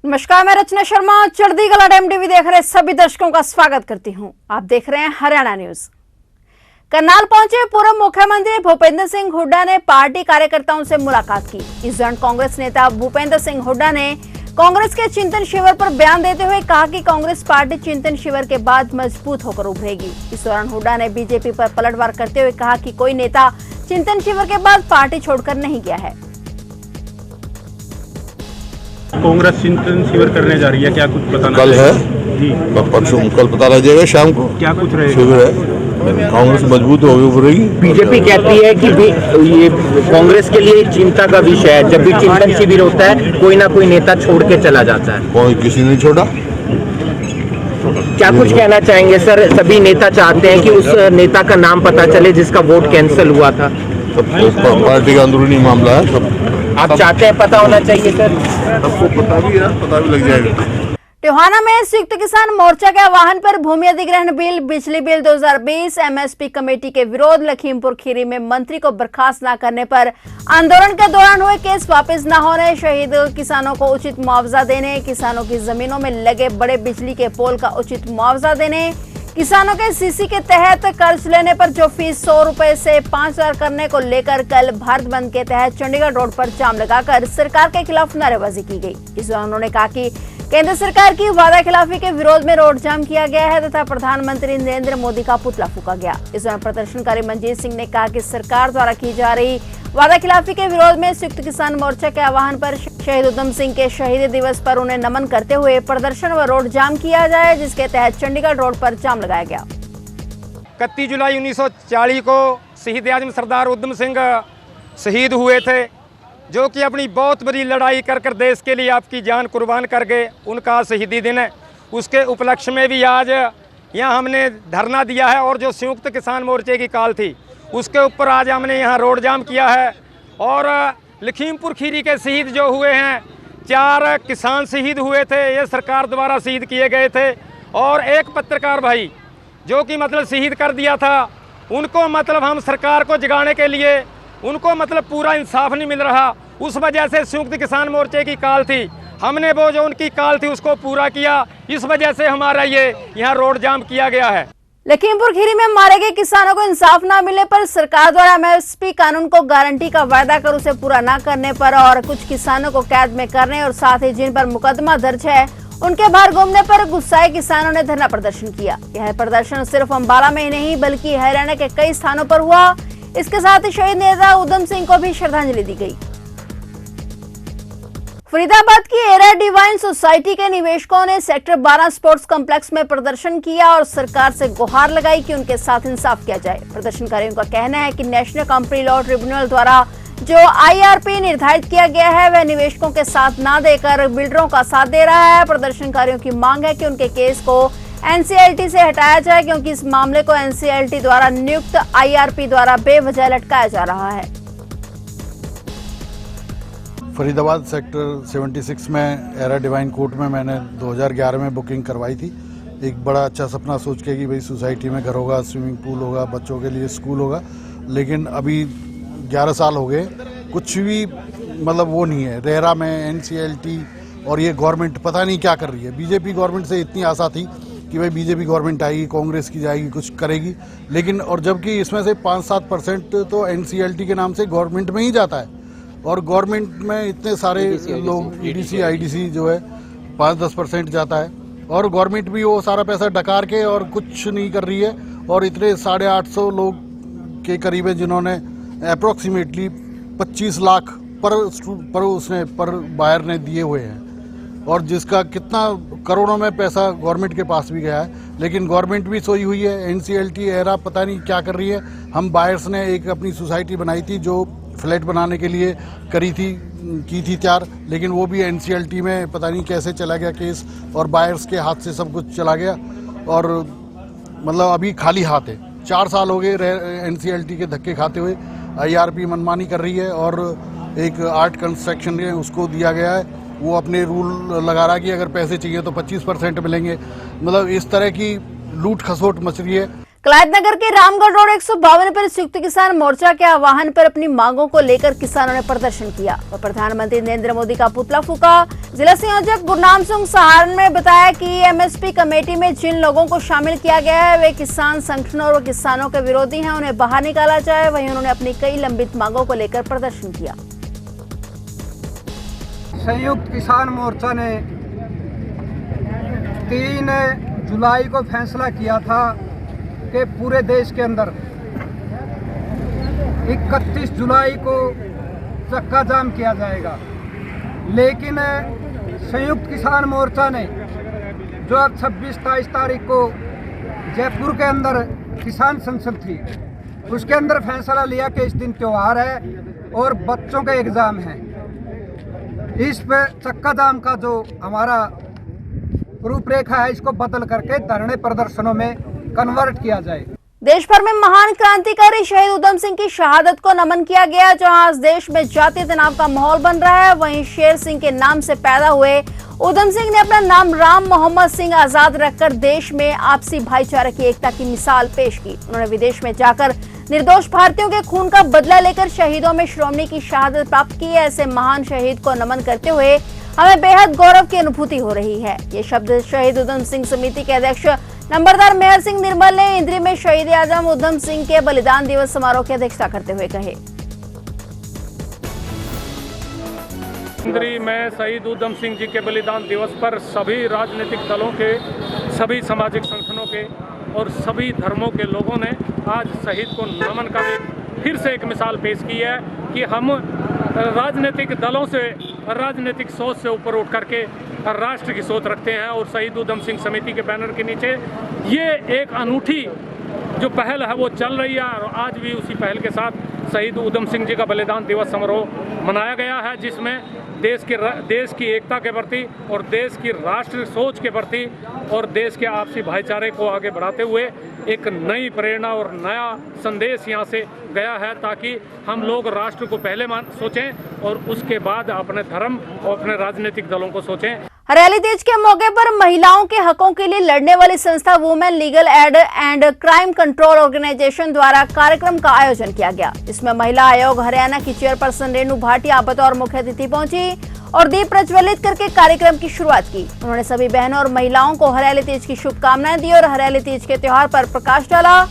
नमस्कार, मैं रचना शर्मा चढ़ती कला टाइम टीवी देख रहे सभी दर्शकों का स्वागत करती हूं। आप देख रहे हैं हरियाणा न्यूज। करनाल पहुंचे पूर्व मुख्यमंत्री भूपेंद्र सिंह हुड्डा ने पार्टी कार्यकर्ताओं से मुलाकात की। इस दौरान कांग्रेस नेता भूपेंद्र सिंह हुड्डा ने कांग्रेस के चिंतन शिविर पर बयान देते हुए कहा कि कांग्रेस पार्टी चिंतन शिविर के बाद मजबूत होकर उभरेगी। इस दौरान हुड्डा ने बीजेपी पर पलटवार करते हुए कहा कि कोई नेता चिंतन शिविर के बाद पार्टी छोड़कर नहीं गया है। कांग्रेस चिंतन शिविर करने जा रही है, क्या कुछ बताना? कल है जी, परसों कल पता लग जाएगा शाम को। क्या कुछ रहेगा? शिविर है, कांग्रेस मजबूत होगी उभरेगी। बीजेपी कहती है कि ये कांग्रेस के लिए चिंता का विषय है। जब भी चिंतन शिविर होता है कोई ना कोई नेता छोड़ के चला जाता है। कोई किसी ने छोड़ा। क्या कुछ कहना चाहेंगे सर? सभी नेता चाहते हैं कि उस नेता का नाम पता चले जिसका वोट कैंसिल हुआ था। सब पार्टी का अंदरूनी मामला है। सब आप चाहते हैं पता होना चाहिए सर? सबको पता भी है, पता भी लग जाएगा। टोहाना में संयुक्त किसान मोर्चा के आह्वान पर भूमि अधिग्रहण बिल, बिजली बिल 2020, एमएसपी कमेटी के विरोध, लखीमपुर खीरी में मंत्री को बर्खास्त न करने पर आंदोलन के दौरान हुए केस वापस न होने, शहीद किसानों को उचित मुआवजा देने, किसानों की जमीनों में लगे बड़े बिजली के पोल का उचित मुआवजा देने, किसानों के सीसी के तहत कर्ज लेने पर जो फीस 100 रुपए से 5,000 करने को लेकर कल भारत बंद के तहत चंडीगढ़ रोड पर जाम लगाकर सरकार के खिलाफ नारेबाजी की गई। इस दौरान उन्होंने कहा कि केंद्र सरकार की वादा खिलाफी के विरोध में रोड जाम किया गया है तथा प्रधानमंत्री नरेंद्र मोदी का पुतला फूका गया। इस दौरान प्रदर्शनकारी मंजीत सिंह ने कहा कि सरकार द्वारा की जा रही वादा खिलाफी के विरोध में संयुक्त किसान मोर्चा के आह्वान पर शहीद उधम सिंह के शहीद दिवस पर उन्हें नमन करते हुए प्रदर्शन व रोड जाम किया जाए, जिसके तहत चंडीगढ़ रोड पर जाम लगाया गया। 31 जुलाई 1940 को शहीद आजम सरदार उधम सिंह शहीद हुए थे, जो कि अपनी बहुत बड़ी लड़ाई कर देश के लिए आपकी जान कुर्बान कर गए। उनका शहीदी दिन है, उसके उपलक्ष्य में भी आज यहाँ हमने धरना दिया है और जो संयुक्त किसान मोर्चे की कॉल थी उसके ऊपर आज हमने यहाँ रोड जाम किया है। और लखीमपुर खीरी के शहीद जो हुए हैं, 4 किसान शहीद हुए थे, ये सरकार द्वारा शहीद किए गए थे। और एक पत्रकार भाई जो कि मतलब शहीद कर दिया था, उनको मतलब हम सरकार को जगाने के लिए उनको मतलब पूरा इंसाफ नहीं मिल रहा। उस वजह से संयुक्त किसान मोर्चे की कॉल थी, हमने वो जो उनकी कॉल थी उसको पूरा किया। इस वजह से हमारा ये यहाँ रोड जाम किया गया है। लखीमपुर खीरी में मारे गए किसानों को इंसाफ न मिलने पर सरकार द्वारा एमएसपी कानून को गारंटी का वायदा कर उसे पूरा न करने पर और कुछ किसानों को कैद में करने और साथ ही जिन पर मुकदमा दर्ज है उनके बाहर घूमने पर गुस्साए किसानों ने धरना प्रदर्शन किया। यह प्रदर्शन सिर्फ अंबाला में ही नहीं बल्कि हरियाणा के कई स्थानों पर हुआ। इसके साथ ही शहीद नेता उधम सिंह को भी श्रद्धांजलि दी गई। फरीदाबाद की एरा डिवाइन सोसाइटी के निवेशकों ने सेक्टर 12 स्पोर्ट्स कॉम्प्लेक्स में प्रदर्शन किया और सरकार से गुहार लगाई कि उनके साथ इंसाफ किया जाए। प्रदर्शनकारियों का कहना है कि नेशनल कंपनी लॉ ट्रिब्यूनल द्वारा जो आईआरपी निर्धारित किया गया है वह निवेशकों के साथ न देकर बिल्डरों का साथ दे रहा है। प्रदर्शनकारियों की मांग है कि उनके केस को एनसीएलटी से हटाया जाए, क्योंकि इस मामले को एनसीएलटी द्वारा नियुक्त आईआरपी द्वारा बेवजह लटकाया जा रहा है। फरीदाबाद सेक्टर 76 में एरा डिवाइन कोर्ट में मैंने 2011 में बुकिंग करवाई थी। एक बड़ा अच्छा सपना सोच के कि भाई सोसाइटी में घर होगा, स्विमिंग पूल होगा, बच्चों के लिए स्कूल होगा। लेकिन अभी 11 साल हो गए, कुछ भी मतलब वो नहीं है। रेरा में एनसीएलटी और ये गवर्नमेंट पता नहीं क्या कर रही है। बीजेपी गवर्नमेंट से इतनी आशा थी कि भाई बीजेपी गवर्नमेंट आएगी, कांग्रेस की जाएगी, कुछ करेगी, लेकिन और जबकि इसमें से 5-7% तो एनसीएलटी के नाम से गवर्नमेंट में ही जाता है। और गवर्नमेंट में इतने सारे लोग ईडीसी आईडीसी जो है 5-10% जाता है और गवर्नमेंट भी वो सारा पैसा डकार के और कुछ नहीं कर रही है। और इतने 850 लोग के करीब है जिन्होंने अप्रोक्सीमेटली 25 लाख पर बायर ने दिए हुए हैं और जिसका कितना करोड़ों में पैसा गवर्नमेंट के पास भी गया है। लेकिन गवर्नमेंट भी सोई हुई है, एनसीएलटी एरा पता नहीं क्या कर रही है। हम बायर्स ने एक अपनी सोसाइटी बनाई थी जो फ्लैट बनाने के लिए की थी तैयार, लेकिन वो भी एनसीएलटी में पता नहीं कैसे चला गया केस और बायर्स के हाथ से सब कुछ चला गया और मतलब अभी खाली हाथ है। 4 साल हो गए एनसीएलटी के धक्के खाते हुए। आईआरपी मनमानी कर रही है और एक आर्ट कंस्ट्रक्शन है उसको दिया गया है, वो अपने रूल लगा रहा है कि अगर पैसे चाहिए तो 25% मिलेंगे। मतलब इस तरह की लूट खसोट मच रही है। कलायतनगर के रामगढ़ रोड 152 पर संयुक्त किसान मोर्चा के आह्वान पर अपनी मांगों को लेकर किसानों ने प्रदर्शन किया और प्रधानमंत्री नरेंद्र मोदी का पुतला फूका। जिला संयोजक गुरनाम सिंह सहारण ने बताया कि एमएसपी कमेटी में जिन लोगों को शामिल किया गया है वे किसान संगठनों और किसानों के विरोधी हैं, उन्हें बाहर निकाला जाए। वहीं उन्होंने अपनी कई लंबित मांगों को लेकर प्रदर्शन किया। संयुक्त किसान मोर्चा ने 3 जुलाई को फैसला किया था कि पूरे देश के अंदर 31 जुलाई को चक्का जाम किया जाएगा, लेकिन संयुक्त किसान मोर्चा ने जो अब 26-27 तारीख को जयपुर के अंदर किसान संसद थी उसके अंदर फैसला लिया कि इस दिन त्योहार है और बच्चों के एग्ज़ाम हैं। इस पे चक्का जाम का जो हमारा रूपरेखा है इसको बदल करके धरने प्रदर्शनों में कन्वर्ट किया जाए। देश भर में महान क्रांतिकारी शहीद उधम सिंह की शहादत को नमन किया गया। जहां आज देश में जातीय तनाव का माहौल बन रहा है, वहीं शेर सिंह के नाम से पैदा हुए उधम सिंह ने अपना नाम राम मोहम्मद सिंह आजाद रखकर देश में आपसी भाईचारे की एकता की मिसाल पेश की। उन्होंने विदेश में जाकर निर्दोष भारतीयों के खून का बदला लेकर शहीदों में श्रोमणी की शहादत प्राप्त की है। ऐसे महान शहीद को नमन करते हुए हमें बेहद गौरव की अनुभूति हो रही है। ये शब्द शहीद उधम सिंह समिति के अध्यक्ष नंबरदार मेहर सिंह निर्मल ने इंद्री में शहीद आजम उधम सिंह के बलिदान दिवस समारोह की अध्यक्षता करते हुए कहे। इंद्री में शहीद उधम सिंह जी के बलिदान दिवस पर सभी राजनीतिक दलों के, सभी सामाजिक संगठनों के और सभी धर्मों के लोगों ने आज शहीद को नमन कर फिर से एक मिसाल पेश की है कि हम राजनीतिक दलों से, राजनीतिक सोच से ऊपर उठ करके राष्ट्र की सोच रखते हैं और शहीद उधम सिंह समिति के बैनर के नीचे ये एक अनूठी जो पहल है वो चल रही है और आज भी उसी पहल के साथ शहीद उधम सिंह जी का बलिदान दिवस समारोह मनाया गया है, जिसमें देश की एकता के प्रति और देश की राष्ट्र सोच के प्रति और देश के आपसी भाईचारे को आगे बढ़ाते हुए एक नई प्रेरणा और नया संदेश यहाँ से गया है, ताकि हम लोग राष्ट्र को पहले सोचें और उसके बाद अपने धर्म और अपने राजनीतिक दलों को सोचें। हरियाली तीज के मौके पर महिलाओं के हकों के लिए लड़ने वाली संस्था women legal aid and crime control organisation द्वारा कार्यक्रम का आयोजन किया गया। इसमें महिला आयोग हरियाणा की चेयरपर्सन रेणु भाटिया बतौर मुख्य अतिथि पहुंची और दीप प्रज्वलित करके कार्यक्रम की शुरुआत की। उन्होंने सभी बहनों और महिलाओं को हरियाली तीज की शुभकामनाएं दी और हरियाली तीज के त्योहार पर प्रकाश डाला।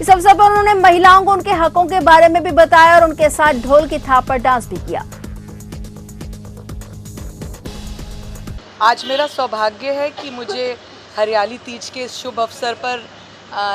इस अवसर पर उन्होंने महिलाओं को उनके हकों के बारे में भी बताया और उनके साथ ढोल की थाप पर डांस भी किया। आज मेरा सौभाग्य है कि मुझे हरियाली तीज के इस शुभ अवसर पर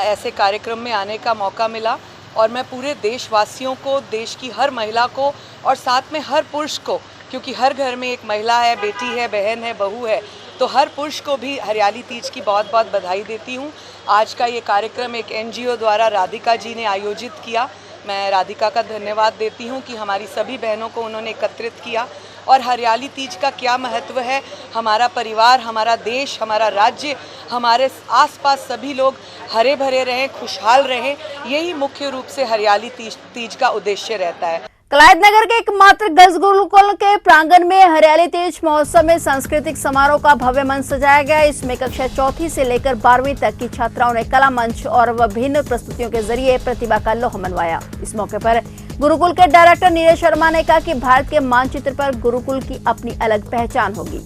ऐसे कार्यक्रम में आने का मौका मिला और मैं पूरे देशवासियों को, देश की हर महिला को और साथ में हर पुरुष को, क्योंकि हर घर में एक महिला है, बेटी है, बहन है, बहू है, तो हर पुरुष को भी हरियाली तीज की बहुत बहुत बधाई देती हूँ। आज का ये कार्यक्रम एक NGO द्वारा राधिका जी ने आयोजित किया। मैं राधिका का धन्यवाद देती हूँ कि हमारी सभी बहनों को उन्होंने एकत्रित किया। और हरियाली तीज का क्या महत्व है, हमारा परिवार, हमारा देश, हमारा राज्य, हमारे आसपास सभी लोग हरे भरे रहें, खुशहाल रहें, यही मुख्य रूप से हरियाली तीज का उद्देश्य रहता है। कलायतनगर के एकमात्र गर्ल्स गुरुकुल के प्रांगण में हरियाली तीज महोत्सव में सांस्कृतिक समारोह का भव्य मंच सजाया गया। इसमें कक्षा 4वीं से लेकर 12वीं तक की छात्राओं ने कला मंच और विभिन्न प्रस्तुतियों के जरिए प्रतिभा का लोहा मनवाया। इस मौके पर गुरुकुल के डायरेक्टर नीरज शर्मा ने कहा कि भारत के मानचित्र पर गुरुकुल की अपनी अलग पहचान होगी।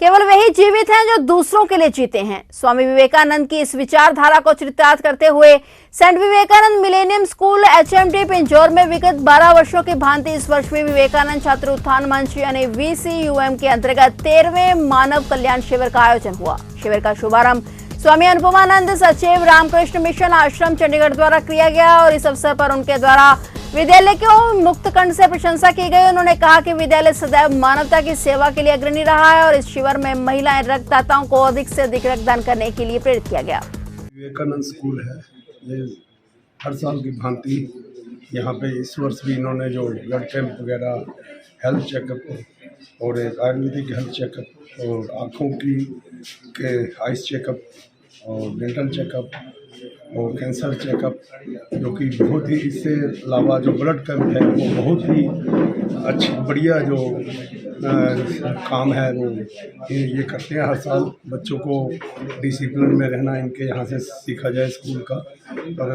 केवल वही जीवित हैं जो दूसरों के लिए जीते हैं। स्वामी विवेकानंद की इस विचारधारा को चित्रित करते हुए saint Vivekananda millennium school HMT Pinjore में विगत 12 वर्षों की भांति इस वर्ष भी विवेकानंद छात्र उत्थान मंच यानी VCUM के अंतर्गत 13वें मानव कल्याण शिविर का आयोजन हुआ। शिविर का शुभारंभ स्वामी अनुपमानंद सचिव रामकृष्ण मिशन आश्रम चंडीगढ़ द्वारा किया गया और इस अवसर पर उनके द्वारा विद्यालय को मुक्त कंठ से प्रशंसा की गई। उन्होंने कहा कि विद्यालय सदैव मानवता की सेवा के लिए अग्रणी रहा है और इस शिविर में महिलाएं रक्तदाताओं को अधिक से अधिक रक्तदान करने के लिए प्रेरित किया गया। विवेकानंद स्कूल है, ये हर साल की भांति यहाँ पे इस वर्ष भी इन्होंने जो ब्लड कैंप वगैरह, हेल्थ चेकअप और एक आयुर्वेदिक हेल्थ चेकअप और आँखों के आइस चेकअप और डेंटल चेकअप और कैंसर चेकअप, जो कि बहुत ही, इससे अलावा जो ब्लड कैंप है वो बहुत ही अच्छी बढ़िया जो काम है वो ये करते हैं हर साल। बच्चों को डिसिप्लिन में रहना इनके यहाँ से सीखा जाए स्कूल का। और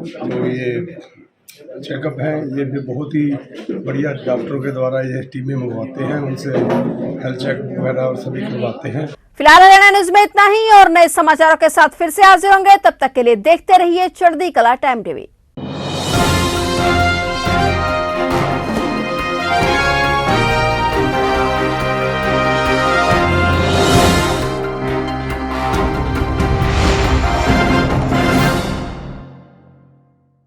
जो ये चेकअप है ये भी बहुत ही बढ़िया डॉक्टरों के द्वारा ये टीमें मंगवाते हैं, उनसे हेल्थ चेक वगैरह और सभी करवाते हैं। फिलहाल हरियाणा न्यूज में इतना ही और नए समाचारों के साथ फिर से हाजिर होंगे। तब तक के लिए देखते रहिए चढ़ती कला टाइम टीवी।